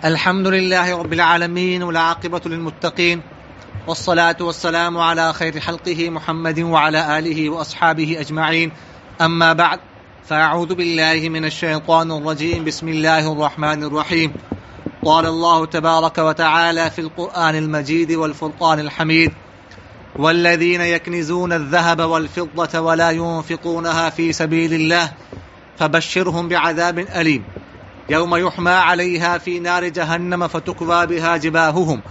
الحمد لله رب العالمين والعاقبة للمتقين والصلاة والسلام على خير خلقه محمد وعلى آله وأصحابه أجمعين. أما بعد، فأعوذ بالله من الشيطان الرجيم. بسم الله الرحمن الرحيم. قال الله تبارك وتعالى في القرآن المجيد والفرقان الحميد: والذين يكنزون الذهب والفضة ولا ينفقونها في سبيل الله فبشرهم بعذاب أليم يوم يحمى عليها في نار جهنم فتكوى بها جباههم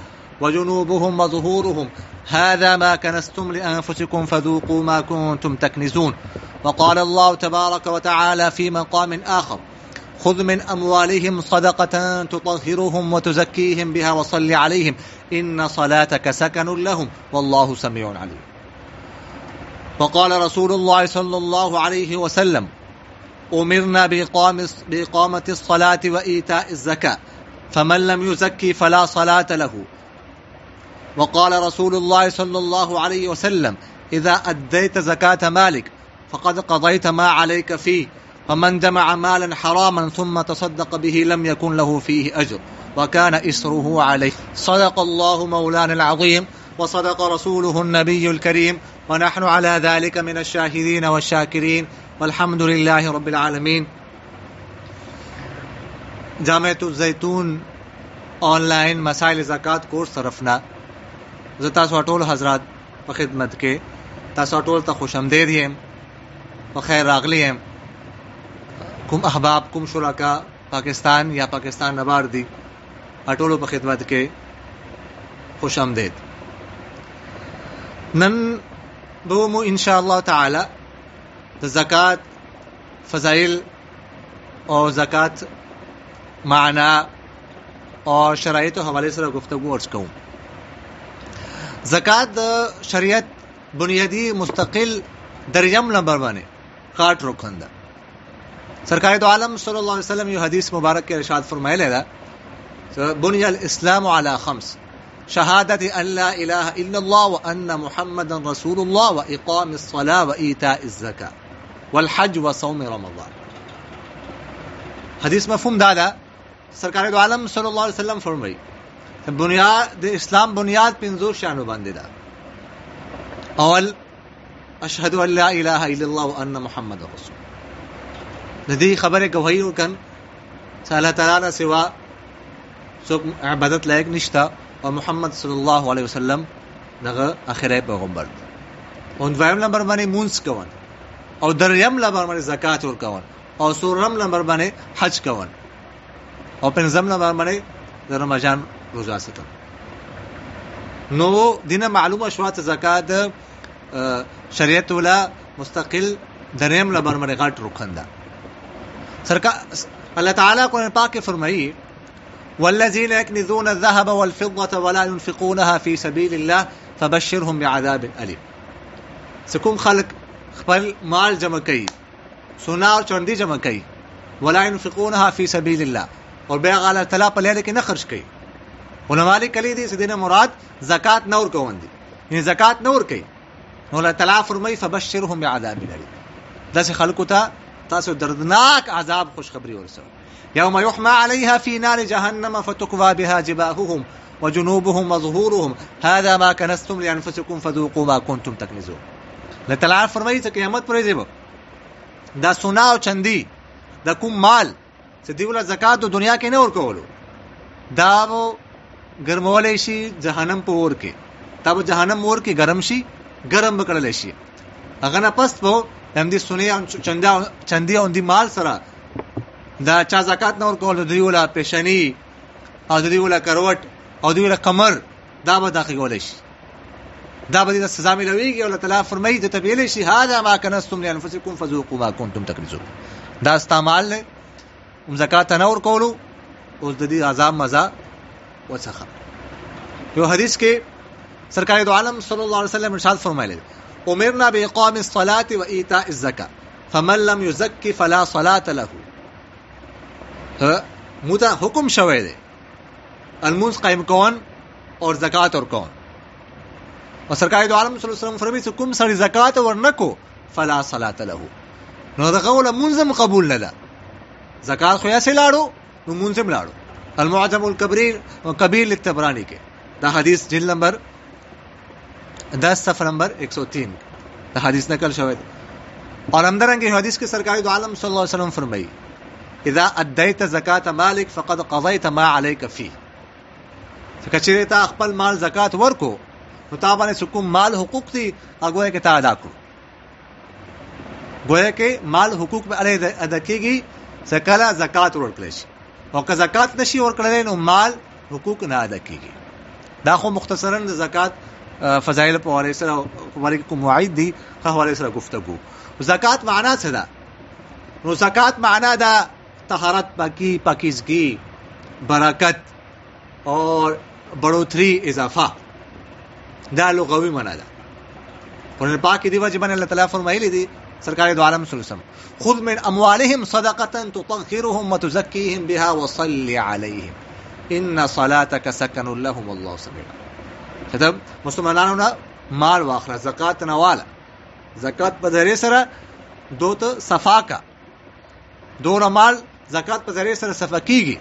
وجنوبهم وظهورهم هذا ما كنزتم لأنفسكم فذوقوا ما كنتم تكنزون. وقال الله تبارك وتعالى في مقام آخر: خذ من أموالهم صدقة تطهرهم وتزكيهم بها وصل عليهم إن صلاتك سكن لهم والله سميع عليم. وقال رسول الله صلى الله عليه وسلم: أمرنا بإقامة الصلاة وإيتاء الزكاة فمن لم يزكي فلا صلاة له. وقال رسول الله صلى الله عليه وسلم: إذا أديت زكاة مالك فقد قضيت ما عليك فيه، فمن جمع مالا حراما ثم تصدق به لم يكن له فيه أجر وكان إسره عليه. صدق الله مولانا العظيم وصدق رسوله النبي الكريم ونحن على ذلك من الشاهدين والشاكرين والحمد لله رب العالمين. जामिअत ज़ैतून ऑनलाइन मसाइल ज़कात कोर्स तरफना ज़ता सवाटोल हजरात व खिदमत के तासवाटोल ता खुशमदीद हैं व खैर रागली हैं। कुम अहबाब कुम शुरका पाकिस्तान या पाकिस्तान नबार दी अटोलो प खिदमत के खुशमदीद। नन बोमो इंशाअल्लाह ताला ज़कात फ़ज़ाइल और ज़कात माना और शराइत हवाले से गुफ्तगू अर्ज़ करूँ। ज़कात शरीयत बुनियादी मुस्तकिल दरियम नंबर बने काट रोखंदा। सरकार दो आलम सल्लल्लाहु अलैहि वसल्लम ये हदीस मुबारक के इरशाद फरमाए लेदा: बुनियल इस्लाम अला खम्स शहादत अल्ला इलाहा इल्लल्लाह व अन्ना मुहम्मदन रसूलुल्लाह व इक़ामिस सलाह व ईताइज़ ज़का वल हज व सौम रमज़ान। हदीस मफ़हूम दादा सरकार दो आलम सल्लल्लाहु अलैहि वसल्लम फरमाई बुनियाद इस्लाम बुनियाद पिंजो शानो बांदेदा। अवल अशहदु अल्ला इलाहा इल्लल्लाह व अन्ना मुहम्मदन रसूल नदी खबर गवाही कन अल्लाह ताला ना सिवा सो इबादत लायक निश्ता और मोहम्मद सल्लल्लाहु अलैहि वसल्लम नगा आखिर पैगंबर। और द्वायम नंबर माने मूंस कवन और दरियम नंबर माने ज़कात और कवन और सोरम नंबर माने हज कवन और पंजम नंबर माने रमजान रोजा सतन। नो दिन मालूम अशवात ज़कात शरीयत वाला मुस्तकिल दरियम नंबर माने घाट रुखंदा। सरकार अल्लाह ताला कुरान पाक के फरमाई: वल्लज़ीन यकनिज़ून अज़्ज़हब वल-फ़िद्दत वला युनफ़िक़ूनहा फ़ी सबीलिल्लाह फ़बश्शिरहुम बिअज़ाबिन अलीम। सकुम खल्क खपल माल जमा कई, सोना और चांदी जमा कई, वला युनफ़िक़ूनहा फ़ी सबीलिल्लाह और बेग़ अल्लाह ताला पर लेकिन न खर्च कई। उलमा ने कली दी सीधे मुराद ज़कात नौर कवंदी ये ज़कात नौर कई। अल्लाह ताला फरमाई फ़बश्शिरहुम बिअज़ाबिन अलीम। दस खल्क था तासो दर्दनाक अजाब खुशखबरी और सो यौम युहमा अलैहा फी नार जहन्नम फतुक्वा बिहा जिबाहुहुम व जुनूबुहुम व ज़ुहूरुहुम हाज़ा मा कनज़्तुम लिअन्फुसिकुम फज़ूक़ू मा कुन्तुम तकनिज़ून। अल्लाह ताला फरमाई त क़यामत पर जेब दा सोना और चंदी दा कुम माल सदी वाला ज़कात तो दुनिया के न और कोलो दा वो गरमवाले शी जहन्नम पर और के तब जहन्नम और के गरम शी गरम बकड़ले शी अगना पस्त वो हमदी सुने चंदी उन्दी माल सरा दा चा ज़कात न और कोलो दी वाला पेशनी और दी वाला करवट और दी वाला कमर दा बदाखी गोलेश दा बदी सजा मिलवेगी। अल्लाह ताला फरमाई द तबीले शी हादा मा कनस्तुम लिअनफुसिकुम फज़ूक़ू मा कुन्तुम तकनिज़ून। दा इस्तेमाल ने ज़कात न और कोलो उस दी अज़ाब मज़ा व सखा। यो हदीस के सरकार दो आलम सल्लल्लाहु अलैहि वसल्लम इरशाद फरमाए: उमिरना बिइक़ामिस सलाति व ईताइज़ ज़का फमन लम युज़क्की फला सलात लहू। मुता हुक्म शवे दे अलमुंस कायम कौन और ज़कात और कौन। और सरकार दो आलम सल्लल्लाहु अलैहि वसल्लम फरमाई कुम सरी ज़कात और नको फला सलात लहू नो दखौला मुंज़म कबूल नदा ज़कात खोया से लाड़ो नो मुंज़म लाड़ो المعجم कबीर लित्तबरानी के दा हदीस जिल्द नंबर 10 सफ़ा नंबर 103 दा हदीस नकल शवे। और हमदरंगे हदीस के सरकारी दो आलम सल्लल्लाहु अलैहि वसल्लम फरमाई इदा अद्दैत ज़कात मालिक फ़क़द क़ज़ैत मा अलैक फ़ी। कचरे ता खपल माल ज़कात वर्को मुताबा ने सुकुम माल हुकूक थी अगोए के ता अदा को गोया के माल हुकूक में अदा कीगी सकला ज़कात वर्कलेश और का ज़कात नशी वर्कले नो माल हुकूक ना अदा कीगी। दाखो मुख्तसरन ज़कात फ़ज़ाइल पर हवाले से हमारे को मुआइद दी हवाले से गुफ्तगू। ज़कात माना से दा नो ज़कात माना दा तहारत पाकी पाकीज़गी बरकत और बढ़ोतरी इजाफा दा लुग़वी माना दा। कुरान पाक की दीवा जबान अल्लाह ताला फरमाई ली दी सरकार दो आलम सल्लल्लाहु अलैहि वसल्लम खुद मिन अमवालिहिम सदक़तन तुतहिरुहुम व तुज़क्कीहिम बिहा व सल्लि अलैहिम इन्न सलातक सकनुल लहुम वल्लाहु समीअ। मतलब मुसलमानों ना माल वाखला ज़कात नवाला ज़कात पधरे सरा दो तो सफा का दो माल ज़कात पधरे सरा सफा कीगी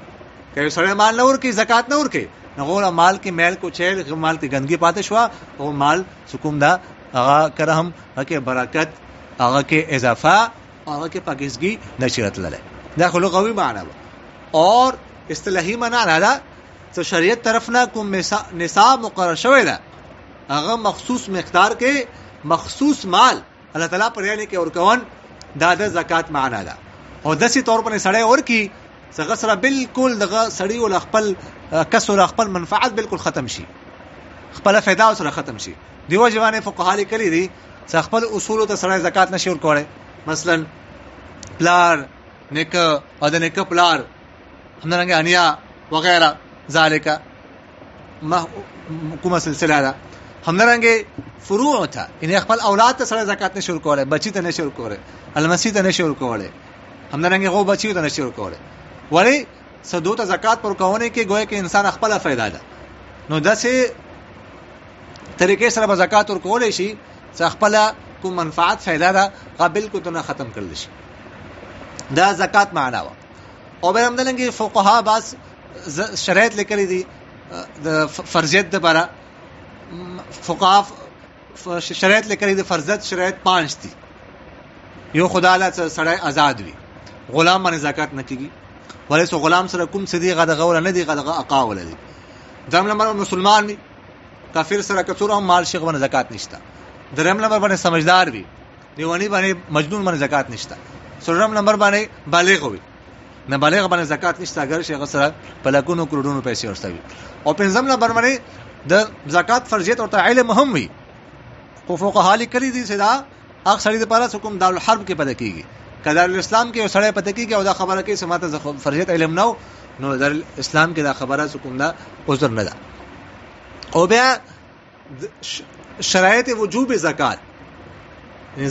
कई सड़े माल नूर की ज़कात नूर के नगोला माल की मैल को छेल माल की गंदगी पाते शुआ और माल सुकुमदा आगा करहम के बरकत आगा के इजाफा आगा के पाकिज़गी नशरत लले दाखिल लुग़वी माना और इस्तिलाही माना ना तो शरीयत तरफ ना कुम निसाब मुक़र्रर शवे दा आगा मखसूस मिक़दार के मखसूस माल अल्लाह ताला पर यानी के और कवन दादा ज़कात माना दा और दसी तौर पर सड़े और की सगसरा बिल्कुल दगा सड़ी और अखपल कस और अखपल मनफात बिल्कुल ख़त्म शी अखपल फ़ायदा और ख़त्म शी दिवा जवाने फ़ुक़हा कली दी अखपल उसूल तो सड़े ज़कात नशी और कोड़े मसलन प्लार निक और निक प्लार हमने रंगे अनिया वगैरह ज़ालिका कुमा सिलसिला दा हमने रंगे फुरू था इन्हें अखपल औलाद तो सड़े ज़कात नशी और कोड़े बच्ची तो नशी और कोड़े अलमसी तो नशी और कोड़े हमने रंगे वो बच्ची तो नशी और कोड़े वली सदो तो ज़कात पर कहोने के गोए के इंसान अखपल फ़ायदा दा नो दसे तरीके से ज़कात और कोले शी अखपल को मनफात फ़ायदा दा काबिल को तो ना ख़त्म कर ली दा ज़कात माना हुआ। और बेर हमने लंगे फ़ुक़हा बास शराइत लेकर दी फ़र्ज़ियत दबारा फ़ुक़हा शराइत लेकर दी फ़र्ज़त शराइत 5 थी यो खुदा ला सड़े आज़ाद हुई ग़ुलाम माने ज़कात न कीगी वाले सो ग़ुलाम सर कुम सिदी गदगा वला नदी गदगा अका वला दी दम नंबर मुसलमान भी काफिर सर कसूर माल शेख बने ज़कात निश्ता दरम नंबर बने समझदार भी दीवानी बने मजनून बने ज़कात निश्ता सोलम नंबर बने बालिग़ भी न बालिग़ बने ज़कात निश्ता अगर शेख सर पलकुनो करोड़ों पैसे और सभी और पंजम नंबर बने द ज़कात फ़र्ज़ियत और ताइल महम हुई को फ़ुक़हा करी दी सिदा अक्सर दे पारा हुकुम दारुल हर्ब के पता कीगी कदारुल इस्लाम के सड़े पता की के उदा खबर के समात फ़र्ज़ियत इल्म नो दारुल इस्लाम के दा खबर हुकुम दा उज़र न दा और बया शराइत वजूब ज़कात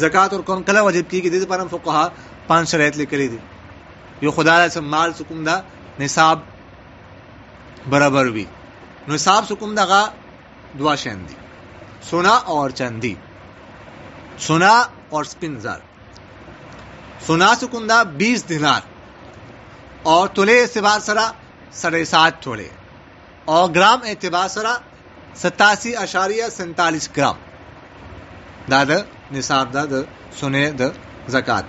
ज़कात और कौन कला वाजिब की दे पारा फ़ुक़हा 5 शराइत लेकर दी यो खुदा से माल सुकुम दा निसाब बराबर भी निसाब सुकुम दा गा दुआ शंदी सोना और चांदी सोना और स्पिनजर सोना सुकुंदा 20 दिनार और तुले एतबार सरा 7.5 तोले और ग्राम एतबार सरा 87.47 ग्राम दाद निसाब दाद सोने द ज़कात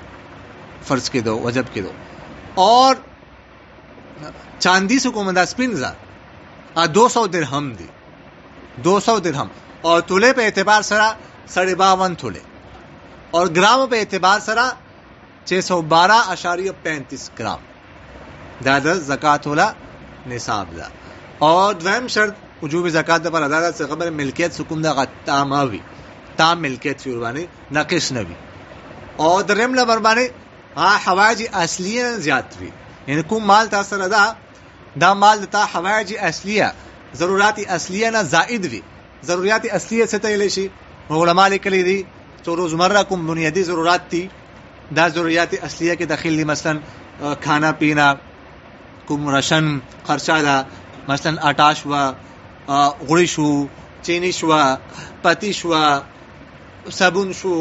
फर्ज के दो वजब के दो और चांदी सुकुंदा स्पिनजर 200 दिरहम दी 200 दिरहम और तुले पे एतबार सरा 52 तुले और ग्राम पे एतबार सरा 612.35 ग्राम दादा ज़कात होला निसाब दा। और द्वैम शर्त वजूब ज़कात पर अदा से खबर मिल्कियत सुकुम दा तामावी ताम मिल्कियत फिरवानी नकिस नबी और दरम नंबर माने हाँ हवाजी असलिया ज़्यादती यानी कुम माल तासर अदा दा माल ता हवाजी असलिया ज़रूराती असलिया ना ज़ाइद भी ज़रूरियाती असलिया से तयलेशी उलमा लिखली दी तो रोज़मर्रा कुम बुनियादी ज़रूरात थी दा ज़रूरियाती असलिया के दखिल ली मसलन खाना पीना कुम रशन खर्चा दा मसलन आटाश हुआ गुड़ी शू चीनी शुआ पति शुआ साबुन शू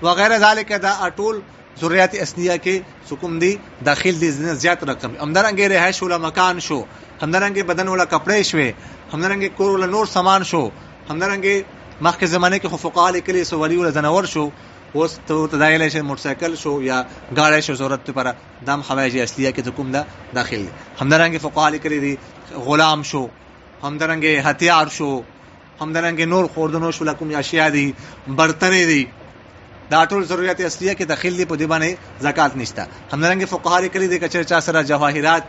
वगैरह ज़ालिक दा अटोल ज़रूरियाती असलिया के सुकुम दी दाखिल दी ज़्यादा रकम अमदर अंगे रहायश वाला मकान शो همدارنګه بدن ولا کپڑے شوي، همدارنګه کور ولا نور سامان شو، همدارنګه مخکې زمانه کې خو فقها لیکلي سو ولی ولا زناور شو، اوس ته تدایل شي موټر سایکل شو یا گاڑی شو ضرورت پر دام حوایج اصلیه کې کوم دا داخل. همدارنګه فقها لیکلي دي غلام شو، همدارنګه هتیار شو، همدارنګه نور خوردنو شو لکم اشیاء دي، برتن دي، دا ټول ضرورت اصلیه کې داخل دي، په دې باندې زکات نشته. همدارنګه فقها لیکلي دي چې چا سره جواهرات،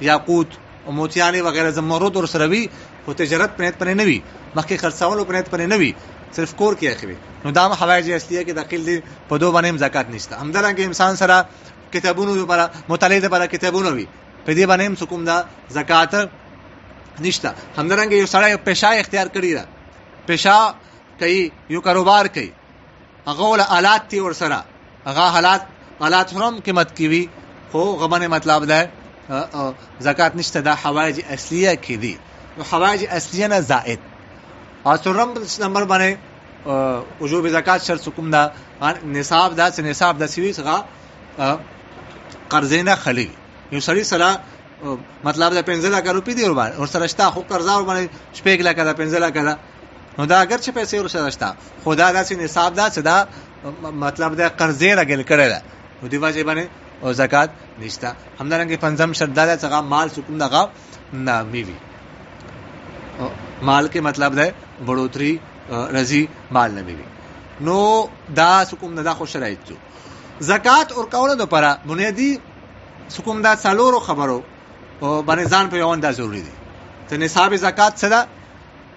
یاقوت او موتیانې وغیرہ زمرد ور سره وي، خو تجارت پنيت پنه نه وي، مخکې خرڅول پنيت پنه نه وي، صرف کور کې اخري، نو دا حوایج اصلیه کې داخل دي، په دوه باندې زکات نشته. همدارنګه انسان سره کتابونو لپاره مطالعه لپاره کتابونه وي، په دې باندې حکم دا زکات نشته. همدارنګه یو سړی پیشه اختیار کړی دا، پیشه کوي، یو کاروبار کوي، هغه ول آلات تی ور سره، هغه آلات هم قیمت کی وي، خو غبنه مطلب ده زکات نشته. دا حوایج اصلیه کې دي، نو حوایج اصلیه نه زائد. او څلورم نمبر باندې وجوب زکات شرط کوم دا نصاب دا، چې نصاب د سوي څخه قرضینه خلی. یو سړی سره مطلب دا 15 لک روپۍ دی ور سره شته، خو قرضا ور باندې 6 لک دا 15 لک دا، نو دا اگر چې پیسې ور سره شته، خدا دا چې نصاب دا چې دا مطلب دا قرضې راګل کړی دا، نو دی واجب باندې او زکات نشته. همدارنګه پنځم شرط دا چې مال سکون دغه نه میوي، مال کې مطلب ده بڑوتری رضی مال نه میوي، نو دا سکون نه دا خو شرایط دي. زکات اور کول د لپاره بنیادی سکون دا څلورو خبرو باندې ځان په یوان دا ضروری دي. ته نصاب زکات څه ده،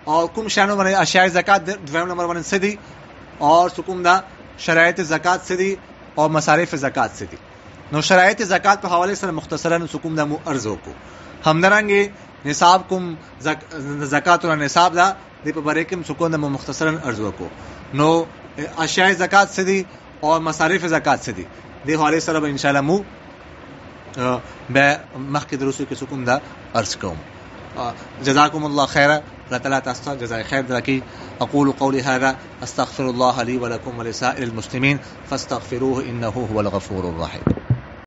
او کوم شانو باندې اشیاء زکات دویم نمبر باندې څه دي، او سکون دا شرایط زکات څه دي، او مصارف زکات څه دي. نو شرایط زکات په حواله سره مختصرا سکون دا مو ارز وکړو. همدارنګه نصاب کوم زکات او نصاب دا د په باره کې سکون دا مو مختصرا ارز وکړو. نو اشیاء زکات څه دي او مصارف زکات څه دي، د حواله سره به ان شاء الله مو به مخکې دروسو کې سکون دا ارز کوم. جزاكم الله خيرا. الله تعالى تاسو جزاء خير درکې. اقول قولي هذا استغفر الله لي ولكم ولسائر المسلمين فاستغفروه انه هو الغفور الرحيم.